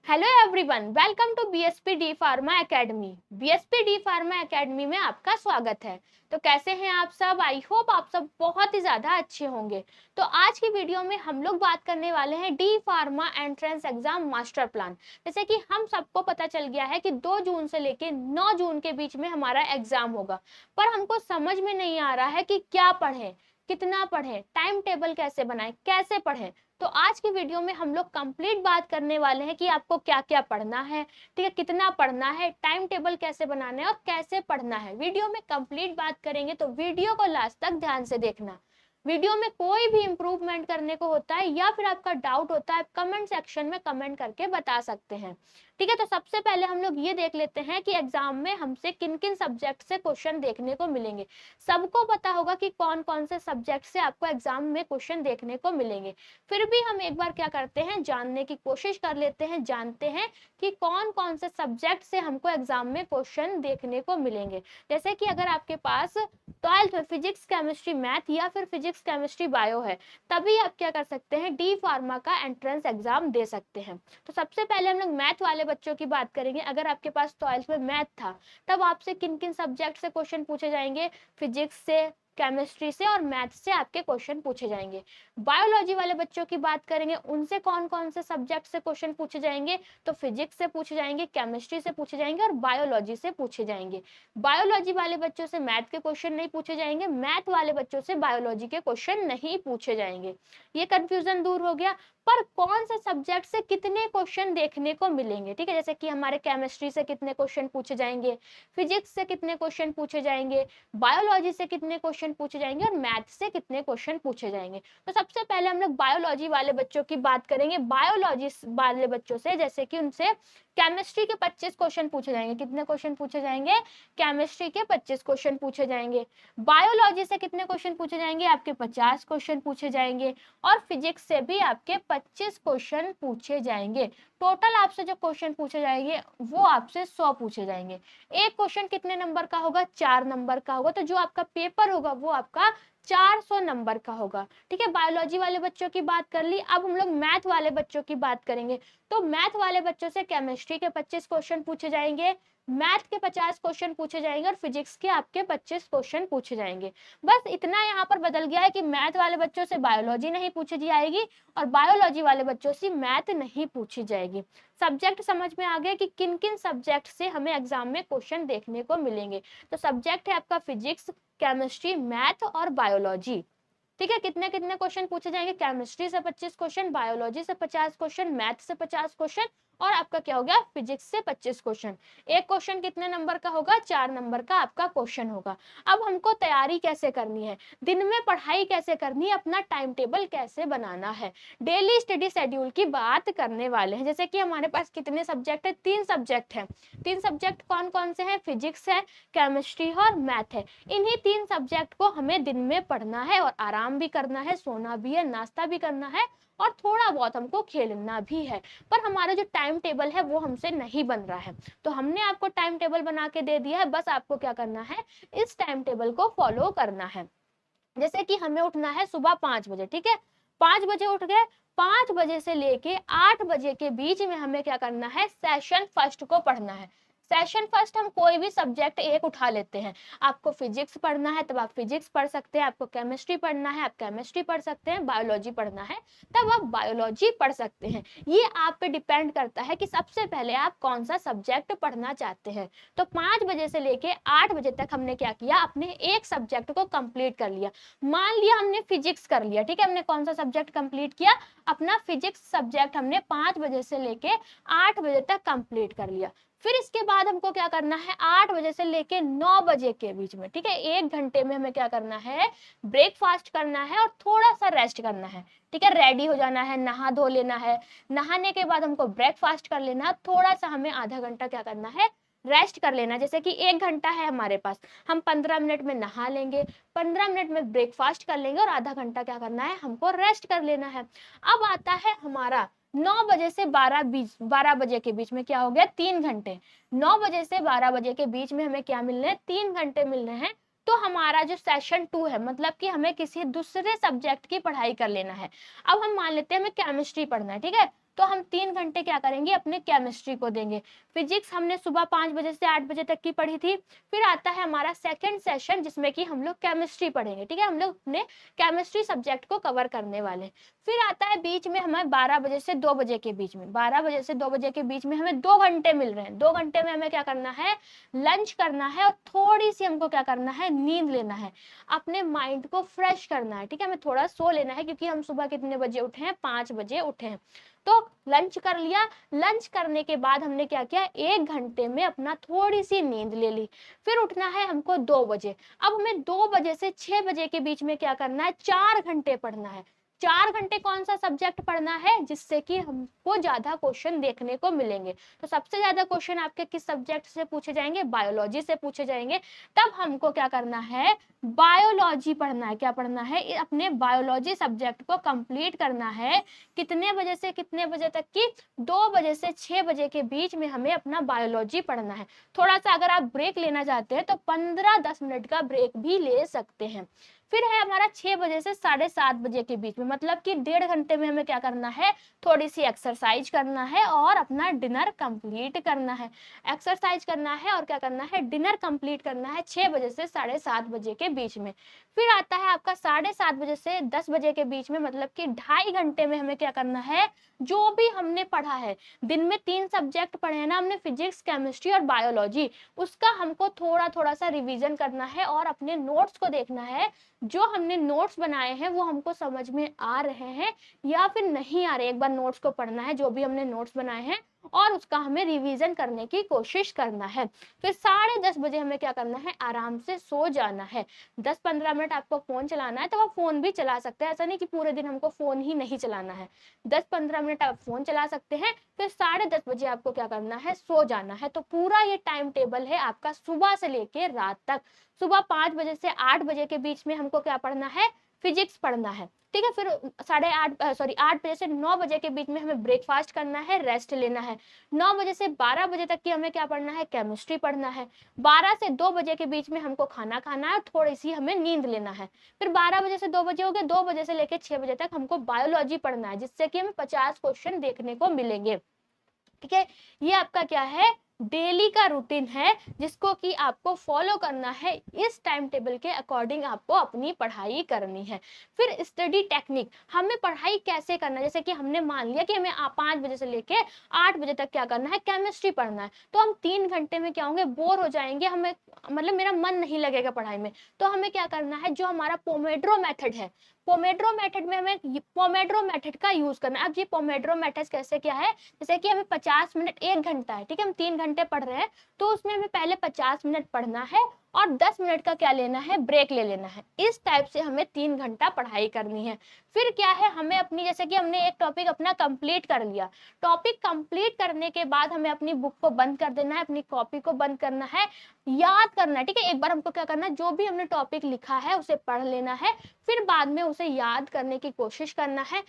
Hello everyone, welcome to BSP D pharma academy. BSP D pharma academy में आपका स्वागत है। तो कैसे हैं आप सब? आई होप आप सब बहुत ही ज़्यादा अच्छे होंगे। तो आज की वीडियो में हम लोग बात करने वाले हैं D pharma entrance exam master plan. जैसे कि हम सबको पता चल गया है कि 2 जून से लेके 9 जून के बीच में हमारा एग्जाम होगा, पर हमको समझ में नहीं आ रहा है कि क्या पढ़ें, कितना पढ़ें, टाइम टेबल कैसे बनाएं, कैसे पढ़ें। तो आज की वीडियो में हम लोग कंप्लीट बात करने वाले हैं कि आपको क्या क्या पढ़ना है, ठीक है, कितना पढ़ना है, टाइम टेबल कैसे बनाना है और कैसे पढ़ना है। वीडियो में कंप्लीट बात करेंगे, तो वीडियो को लास्ट तक ध्यान से देखना। वीडियो में कोई भी इंप्रूवमेंट करने को होता है या फिर आपका डाउट होता है, आप कमेंट सेक्शन में कमेंट करके बता सकते हैं। ठीक है, तो सबसे पहले हम लोग ये देख लेते हैं कि एग्जाम में हमसे किन किन सब्जेक्ट से क्वेश्चन देखने को मिलेंगे। सबको पता होगा कि कौन कौन से सब्जेक्ट से आपको एग्जाम में क्वेश्चन देखने को मिलेंगे। फिर भी हम एक बार क्या करते हैं, जानने की कोशिश कर लेते हैं, जानते हैं कि कौन कौन से सब्जेक्ट से हमको एग्जाम में क्वेश्चन देखने को मिलेंगे। जैसे कि अगर आपके पास 12th में फिजिक्स केमिस्ट्री मैथ या फिर फिजिक्स केमिस्ट्री बायो है, तभी आप क्या कर सकते हैं, डी फार्मा का एंट्रेंस एग्जाम दे सकते हैं। तो सबसे पहले हम लोग मैथ वाले बच्चों की बात करेंगे। अगर आपके पास 12th में मैथ था, तब आपसे किन किन सब्जेक्ट से क्वेश्चन पूछे जाएंगे? फिजिक्स से, केमिस्ट्री से और मैथ से आपके क्वेश्चन पूछे जाएंगे। बायोलॉजी वाले बच्चों की बात करेंगे, उनसे कौन कौन से सब्जेक्ट से क्वेश्चन पूछे जाएंगे? तो फिजिक्स से पूछे जाएंगे, केमिस्ट्री से पूछे जाएंगे और बायोलॉजी से पूछे जाएंगे। बायोलॉजी वाले बच्चों से मैथ के क्वेश्चन नहीं पूछे जाएंगे, मैथ वाले बच्चों से बायोलॉजी के क्वेश्चन नहीं पूछे जाएंगे। ये कंफ्यूजन दूर हो गया। पर कौन से सब्जेक्ट से कितने क्वेश्चन देखने को मिलेंगे, ठीक है, जैसे कि हमारे केमिस्ट्री से कितने क्वेश्चन पूछे जाएंगे, फिजिक्स से कितने क्वेश्चन पूछे जाएंगे, बायोलॉजी से कितने क्वेश्चन पूछे जाएंगे और मैथ से कितने क्वेश्चन पूछे जाएंगे। तो सबसे पहले हम लोग बायोलॉजी वाले बच्चों की बात करेंगे। बायोलॉजी वाले बच्चों से जैसे कि उनसे केमिस्ट्री के 25 क्वेश्चन पूछे जाएंगे। कितने क्वेश्चन पूछे जाएंगे? केमिस्ट्री के 25 क्वेश्चन पूछे जाएंगे। बायोलॉजी से कितने क्वेश्चन पूछे जाएंगे? आपके 50 क्वेश्चन पूछे जाएंगे। और फिजिक्स से भी आपके 25 क्वेश्चन पूछे जाएंगे। टोटल आपसे जो क्वेश्चन पूछे जाएंगे वो आपसे 100 पूछे जाएंगे। एक क्वेश्चन कितने नंबर का होगा? 4 नंबर का होगा। तो जो आपका पेपर होगा वो आपका 400 नंबर का होगा। ठीक है, बायोलॉजी वाले बच्चों की बात कर ली। अब हम लोग मैथ वाले बच्चों की बात करेंगे। तो मैथ वाले बच्चों से केमिस्ट्री के 25 क्वेश्चन पूछे जाएंगे, मैथ के 50 क्वेश्चन पूछे जाएंगे और फिजिक्स के आपके 25 क्वेश्चन पूछे जाएंगे। बस इतना यहाँ पर बदल गया है कि मैथ वाले बच्चों से बायोलॉजी नहीं पूछी जाएगी और बायोलॉजी वाले बच्चों से मैथ नहीं पूछी जाएगी। सब्जेक्ट समझ में आ गया कि किन किन सब्जेक्ट से हमें एग्जाम में क्वेश्चन देखने को मिलेंगे। तो सब्जेक्ट है आपका फिजिक्स, केमिस्ट्री, मैथ और बायोलॉजी। ठीक है, कितने कितने क्वेश्चन पूछे जाएंगे? केमिस्ट्री से 25 क्वेश्चन, बायोलॉजी से 50 क्वेश्चन, मैथ से 50 क्वेश्चन और आपका क्या हो गया? फिजिक्स से 25 क्वेश्चन। एक क्वेश्चन कितने नंबर का होगा? 4 नंबर का आपका क्वेश्चन होगा। अब हमको तैयारी कैसे करनी है, दिन में पढ़ाई कैसे करनी है, अपना टाइम टेबल कैसे बनाना है, डेली स्टडी शेड्यूल की बात करने वाले हैं। जैसे कि हमारे पास कितने सब्जेक्ट है? 3 सब्जेक्ट है। 3 सब्जेक्ट कौन कौन से हैं? फिजिक्स है, केमिस्ट्री और मैथ है। इन्हीं 3 सब्जेक्ट को हमें दिन में पढ़ना है और आराम भी करना है, सोना भी है, नाश्ता भी करना है और थोड़ा बहुत हमको खेलना भी है। पर हमारा जो टाइम टेबल है वो हमसे नहीं बन रहा है। तो हमने आपको टाइम टेबल बना के दे दिया है, बस आपको क्या करना है, इस टाइम टेबल को फॉलो करना है। जैसे कि हमें उठना है सुबह 5 बजे, ठीक है, 5 बजे उठ गए। 5 बजे से लेके 8 बजे के बीच में हमें क्या करना है, सेशन फर्स्ट को पढ़ना है। सेशन फर्स्ट हम कोई भी सब्जेक्ट एक उठा लेते हैं। आपको फिजिक्स पढ़ना है तब आप फिजिक्स पढ़ सकते हैं, आपको केमिस्ट्री पढ़ना है आप केमिस्ट्री पढ़ सकते हैं, बायोलॉजी पढ़ना है तब आप बायोलॉजी पढ़ सकते हैं। ये आप पे डिपेंड करता है कि सबसे पहले आप कौन सा सब्जेक्ट पढ़ना चाहते हैं। तो 5 बजे से लेके 8 बजे तक हमने क्या किया, अपने एक सब्जेक्ट को कंप्लीट कर लिया। मान लिया हमने फिजिक्स कर लिया, ठीक है, हमने कौन सा सब्जेक्ट कंप्लीट किया, अपना फिजिक्स सब्जेक्ट हमने 5 बजे से लेके 8 बजे तक कंप्लीट कर लिया। फिर इसके बाद हमको क्या करना है, 8 बजे से लेके 9 बजे के बीच में, ठीक है, 1 घंटे में हमें क्या करना है, ब्रेकफास्ट करना है और थोड़ा सा रेस्ट करना है। ठीक है, रेडी हो जाना है, नहा धो लेना है। नहाने के बाद हमको ब्रेकफास्ट कर लेना है, थोड़ा सा हमें आधा घंटा क्या करना है, रेस्ट कर लेना। जैसे कि 1 घंटा है हमारे पास, हम 15 मिनट में नहा लेंगे, 15 मिनट में ब्रेकफास्ट कर लेंगे और आधा घंटा क्या करना है, हमको रेस्ट कर लेना है। अब आता है हमारा 9 बजे से 12 बजे के बीच में, क्या हो गया, 3 घंटे। 9 बजे से 12 बजे के बीच में हमें क्या मिल रहे हैं, 3 घंटे मिल रहे हैं। तो हमारा जो सेशन 2 है, मतलब कि हमें किसी दूसरे सब्जेक्ट की पढ़ाई कर लेना है। अब हम मान लेते हैं हमें केमिस्ट्री पढ़ना है, ठीक है, तो हम 3 घंटे क्या करेंगे, अपने केमिस्ट्री को देंगे। फिजिक्स हमने सुबह 5 बजे से 8 बजे तक की पढ़ी थी। फिर आता है हमारा सेकंड सेशन जिसमें कि हम लोग केमिस्ट्री पढ़ेंगे, ठीक है, हम लोग अपने केमिस्ट्री सब्जेक्ट को कवर करने वाले। फिर आता है बीच में हमें 12 बजे से 2 बजे के बीच में, 12 बजे से 2 बजे के बीच में हमें 2 घंटे मिल रहे हैं। 2 घंटे में हमें क्या करना है, लंच करना है और थोड़ी सी हमको क्या करना है, नींद लेना है, अपने माइंड को फ्रेश करना है, ठीक है, हमें थोड़ा सो लेना है, क्योंकि हम सुबह कितने बजे उठे हैं, 5 बजे उठे हैं। तो लंच कर लिया, लंच करने के बाद हमने क्या किया, 1 घंटे में अपना थोड़ी सी नींद ले ली। फिर उठना है हमको 2 बजे। अब हमें 2 बजे से 6 बजे के बीच में क्या करना है, 4 घंटे पढ़ना है। 4 घंटे कौन सा सब्जेक्ट पढ़ना है, जिससे कि हमको ज्यादा क्वेश्चन देखने को मिलेंगे। तो सबसे ज्यादा क्वेश्चन आपके किस सब्जेक्ट से पूछे जाएंगे, बायोलॉजी से पूछे जाएंगे। तब हमको क्या करना है, बायोलॉजी पढ़ना है। क्या पढ़ना है, अपने बायोलॉजी सब्जेक्ट को कंप्लीट करना है। कितने बजे से कितने बजे तक की, 2 बजे से 6 बजे के बीच में हमें अपना बायोलॉजी पढ़ना है। थोड़ा सा अगर आप ब्रेक लेना चाहते हैं तो 15-10 मिनट का ब्रेक भी ले सकते हैं। फिर है हमारा 6 बजे से 7:30 बजे के बीच में, मतलब कि 1.5 घंटे में हमें क्या करना है, थोड़ी सी एक्सरसाइज करना है और अपना डिनर कंप्लीट करना है। एक्सरसाइज करना है और क्या करना है, डिनर कंप्लीट करना है 6 बजे से 7:30 बजे के बीच में। फिर आता है आपका 7:30 बजे से 10 बजे के बीच में, मतलब कि 2.5 घंटे में हमें क्या करना है, जो भी हमने पढ़ा है, दिन में 3 सब्जेक्ट पढ़े हैं ना हमने, फिजिक्स, केमिस्ट्री और बायोलॉजी, उसका हमको थोड़ा थोड़ा सा रिवीजन करना है और अपने नोट्स को देखना है। जो हमने नोट्स बनाए हैं वो हमको समझ में आ रहे हैं या फिर नहीं आ रहे, एक बार नोट्स को पढ़ना है, जो भी हमने नोट्स बनाए हैं, और उसका हमें रिवीजन करने की कोशिश करना है। फिर 10:30 बजे हमें क्या करना है, आराम से सो जाना है। 10-15 मिनट आपको फोन चलाना है तो आप फोन भी चला सकते हैं, ऐसा नहीं कि पूरे दिन हमको फोन ही नहीं चलाना है। 10-15 मिनट आप फोन चला सकते हैं। फिर 10:30 बजे आपको क्या करना है, सो जाना है। तो पूरा ये टाइम टेबल है आपका सुबह से लेके रात तक। सुबह 5 बजे से 8 बजे के बीच में हमको क्या पढ़ना है, फिजिक्स पढ़ना है, ठीक है। फिर 8 बजे से 9 बजे के बीच में हमें ब्रेकफास्ट करना है, रेस्ट लेना है। 9 बजे से 12 बजे तक की हमें क्या पढ़ना है, केमिस्ट्री पढ़ना है। 12 से 2 बजे के बीच में हमको खाना खाना है, थोड़ी सी हमें नींद लेना है। फिर 12 बजे से 2 बजे हो गए, 2 बजे से लेकर 6 बजे तक हमको बायोलॉजी पढ़ना है, जिससे कि हमें 50 क्वेश्चन देखने को मिलेंगे, ठीक है। ये आपका क्या है, डेली का रूटीन है, जिसको कि आपको फॉलो करना है। इस टाइम टेबल के अकॉर्डिंग आपको अपनी पढ़ाई करनी है। फिर स्टडी टेक्निक, हमें पढ़ाई कैसे करना है, जैसे कि हमने मान लिया कि हमें 5 बजे से लेके 8 बजे तक क्या करना है, केमिस्ट्री पढ़ना है, तो हम 3 घंटे में क्या होंगे, बोर हो जाएंगे, हमें मतलब मेरा मन नहीं लगेगा पढ़ाई में। तो हमें क्या करना है, जो हमारा पोमेड्रो मेथड है, पोमेड्रो मेथड में हमें पोमेड्रो मेथड का यूज करना है। अब ये पोमेड्रो मेथड कैसे क्या है, जैसे कि हमें 50 मिनट, 1 घंटा है, ठीक है, हम 3 घंटे पढ़ रहे हैं, तो उसमें हमें पहले 50 मिनट पढ़ना है और 10 मिनट का क्या लेना है, ब्रेक ले लेना है। इस टाइप से हमें 3 घंटा पढ़ाई करनी है। फिर क्या है, हमें अपनी, जैसे कि हमने एक टॉपिक अपना कंप्लीट कर लिया, टॉपिक कंप्लीट करने के बाद हमें अपनी बुक को बंद कर देना है, अपनी कॉपी को बंद करना है, याद करना है, ठीक है। एक बार हमको क्या करना है, जो भी हमने टॉपिक लिखा है उसे पढ़ लेना है, फिर बाद में उसे याद करने की कोशिश करना है।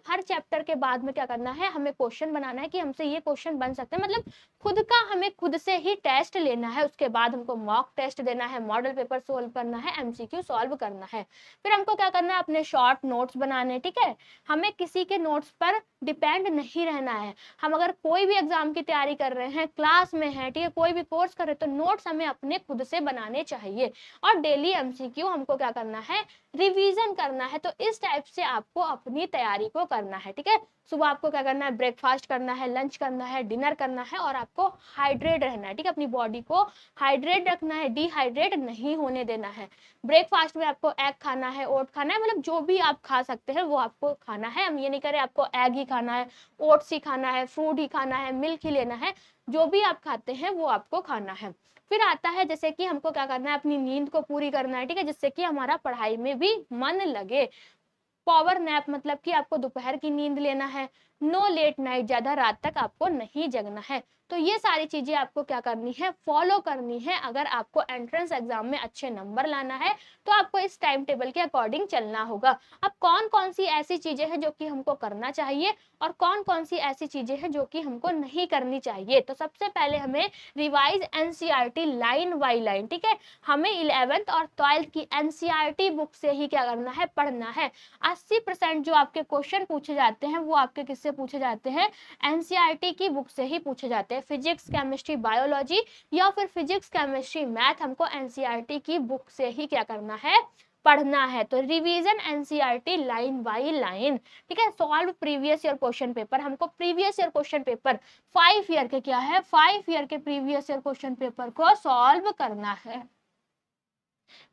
हर चैप्टर के बाद में क्या करना है, हमें क्वेश्चन बनाना है कि हमसे ये क्वेश्चन बन सकते हैं, मतलब खुद का हमें खुद से ही टेस्ट लेना है। उसके बाद हमको मॉक टेस्ट देना है, मॉडल पेपर सोल्व करना है, एमसीक्यू सॉल्व करना है। फिर हमको क्या करना है, अपने शॉर्ट नोट्स बनाने, ठीक है। हमें किसी के नोट्स पर डिपेंड नहीं रहना है। हम अगर कोई भी एग्जाम की तैयारी कर रहे हैं, क्लास में है, ठीक है, कोई भी कोर्स कर रहे हैं, तो नोट्स हमें अपने खुद से बनाने चाहिए। और डेली एमसीक्यू हमको क्या करना है, रिवीजन करना है। तो इस टाइप से आपको अपनी तैयारी को करना है, ठीक है। सुबह आपको क्या करना है, ब्रेकफास्ट करना है, लंच करना है, डिनर करना है, और आपको हाइड्रेट रहना है, ठीक है, अपनी बॉडी को हाइड्रेट रखना है, डिहाइड्रेट नहीं होने देना है। ब्रेकफास्ट में आपको एग खाना है, ओट खाना है, मतलब जो भी आप खा सकते हैं वो आपको खाना है। हम ये नहीं करें आपको एग ही खाना है, ओट्स ही खाना है, फ्रूट ही खाना है, मिल्क ही लेना है, जो भी आप खाते हैं वो आपको खाना है। फिर आता है जैसे कि हमको क्या करना है, अपनी नींद को पूरी करना है, ठीक है, जिससे कि हमारा पढ़ाई में भी मन लगे। पावर नैप, मतलब कि आपको दोपहर की नींद लेना है। नो लेट नाइट, ज्यादा रात तक आपको नहीं जगना है। तो ये सारी चीजें आपको क्या करनी है, फॉलो करनी है। अगर आपको एंट्रेंस एग्जाम में अच्छे नंबर लाना है तो आपको इस टाइम टेबल के अकॉर्डिंग चलना होगा। अब कौन कौन सी ऐसी चीजें हैं जो कि हमको करना चाहिए और कौन कौन सी ऐसी चीजें हैं जो कि हमको नहीं करनी चाहिए, तो सबसे पहले हमें revise NCERT line by line, ठीक है। हमें 11th और 12th की एनसीईआरटी बुक से ही क्या करना है, पढ़ना है। 80% जो आपके क्वेश्चन पूछे जाते हैं वो आपके किससे से पूछे जाते हैं? एनसीईआरटी की बुक से ही पूछे जाते हैं। फिजिक्स, केमिस्ट्री, बायोलॉजी या फिर फिजिक्स, केमिस्ट्री, मैथ हमको एनसीईआरटी की बुक से ही क्या करना है? पढ़ना है। तो revision NCERT line by line, ठीक है। Solve previous year question paper, हमको previous year question paper 5 year के क्या है? 5 ईयर के प्रीवियस ईयर क्वेश्चन पेपर को सॉल्व करना है।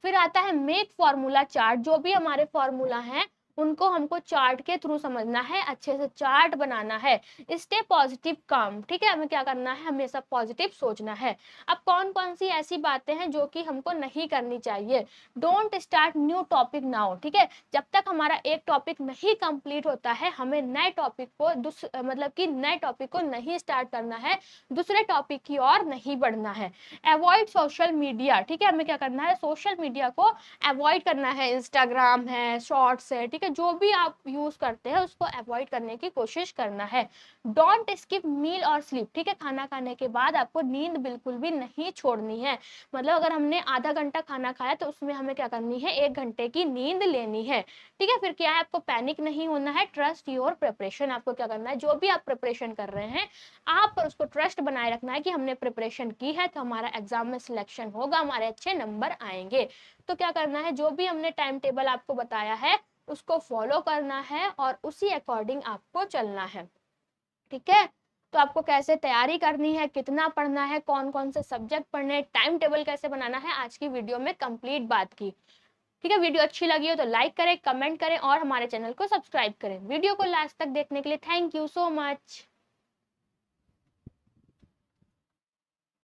फिर आता है मेक फॉर्मूला चार्ट, जो भी हमारे फॉर्मूला हैं उनको हमको चार्ट के थ्रू समझना है, अच्छे से चार्ट बनाना है। स्टे पॉजिटिव काम, ठीक है, हमें क्या करना है? हमेशा पॉजिटिव सोचना है। अब कौन कौन सी ऐसी बातें हैं जो कि हमको नहीं करनी चाहिए? Don't start new topic now, ठीक है। जब तक हमारा एक टॉपिक नहीं कंप्लीट होता है, हमें नए टॉपिक को मतलब कि नए टॉपिक को नहीं स्टार्ट करना है, दूसरे टॉपिक की ओर नहीं बढ़ना है। अवॉइड सोशल मीडिया, ठीक है, हमें क्या करना है? सोशल मीडिया को अवॉइड करना है। इंस्टाग्राम है, शॉर्ट्स है, ठीक है, जो भी आप यूज करते हैं उसको अवॉइड करने की कोशिश करना है। डोंट स्किप मील और स्लीप, ठीक है, खाना खाने के बाद आपको नींद बिल्कुल भी नहीं छोड़नी है। मतलब अगर हमने आधा घंटा खाना खाया तो उसमें हमें क्या करनी है? 1 घंटे की नींद लेनी है, ठीक है। फिर क्या है? आपको पैनिक नहीं होना है। ट्रस्ट योर प्रिपरेशन, आपको क्या करना है? जो भी आप प्रिपरेशन कर रहे हैं आप पर उसको ट्रस्ट बनाए रखना है कि हमने प्रिपरेशन की है तो हमारा एग्जाम में सिलेक्शन होगा, हमारे अच्छे नंबर आएंगे। तो क्या करना है? जो भी हमने टाइम टेबल आपको बताया है उसको फॉलो करना है और उसी अकॉर्डिंग आपको चलना है, ठीक है। तो आपको कैसे तैयारी करनी है, कितना पढ़ना है, कौन कौन से सब्जेक्ट पढ़ने हैं, टाइम टेबल कैसे बनाना है, आज की वीडियो में कंप्लीट बात की, ठीक है। वीडियो अच्छी लगी हो तो लाइक करें, कमेंट करें और हमारे चैनल को सब्सक्राइब करें। वीडियो को लास्ट तक देखने के लिए थैंक यू सो मच।